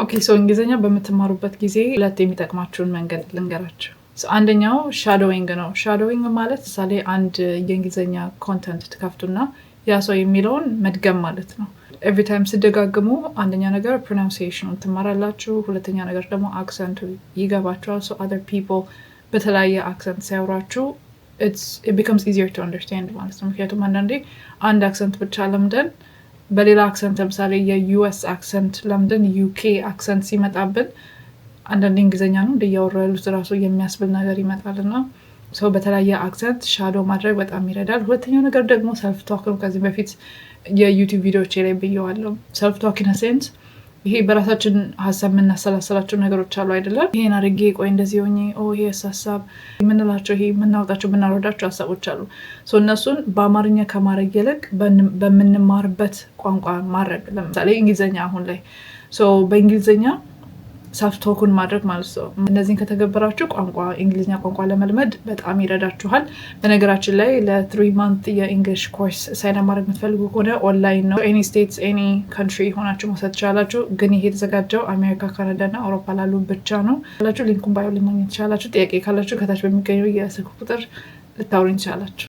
ኦኬ ሶ እንግሊዘኛ በምትማሩበት ጊዜ ሁለት የሚጠቅማችሁን መንገድ ልንገራችሁ። አንደኛው ሻዶዊንግ ነው። ሻዶዊንግ ማለት ምሳሌ አንድ የእንግሊዘኛ ኮንተንት ትከፍቱና ያ ሰው የሚለውን መድገም ማለት ነው። ኤቭሪ ታይም ስደጋግሙ አንደኛ ነገር ፕሮናንሲዬሽኑን ትማራላችሁ፣ ሁለተኛ ነገር ደግሞ አክሰንቱ ይገባችኋል። ሶ other people በተለያየ አክሰንት ሲያወራችሁ it becomes easier to understand ማለት ነው። ምክንያቱም አንዳንዴ አንድ አክሰንት ብቻ ለምደን በሌላ አክሰንት ለምሳሌ የዩኤስ አክሰንት ለምደን ዩኬ አክሰንት ሲመጣብን አንዳንዴ እንግሊዘኛ ነው እንደያወሩ ያሉት ራሱ የሚያስብል ነገር ይመጣልና ሰው በተለያየ አክሰንት ሻዶ ማድረግ በጣም ይረዳል። ሁለተኛው ነገር ደግሞ ሰልፍ ቶክ ነው። ከዚህ በፊት የዩቲዩብ ቪዲዮዎች ላይ ብየዋለሁ። ሰልፍ ቶክ ኢን ሴንስ ይሄ በራሳችን ሀሳብ የምናሰላሰላቸው ነገሮች አሉ አይደለም። ይሄን አድርጌ ቆይ እንደዚህ ሆኜ ይሄ ሀሳብ የምንላቸው ይሄ የምናወጣቸው የምናወርዳቸው ሀሳቦች አሉ። እነሱን በአማርኛ ከማድረግ ይልቅ በምንማርበት ቋንቋ ማድረግ። ለምሳሌ እንግሊዘኛ አሁን ላይ በእንግሊዘኛ ሰልፍ ቶክን ማድረግ ማለት ነው። እነዚህን ከተገበራችሁ እንግሊዝኛ ቋንቋ ለመልመድ በጣም ይረዳችኋል። በነገራችን ላይ ለ3 month የኢንግሊሽ ኮርስ ሳይን ማድረግ የምትፈልጉ ከሆነ ኦንላይን ነው። ኤኒ ስቴትስ ኤኒ ካንትሪ ሆናችሁ መውሰድ ትችላላችሁ። ግን ይሄ የተዘጋጀው አሜሪካ፣ ካናዳ እና አውሮፓ ላሉ ብቻ ነው። ሊንኩን ባዮ ላይ ማግኘት ትችላላችሁ። ጥያቄ ካላችሁ ከታች በሚገኘው የስልክ ቁጥር ልታውሩኝ ትችላላችሁ።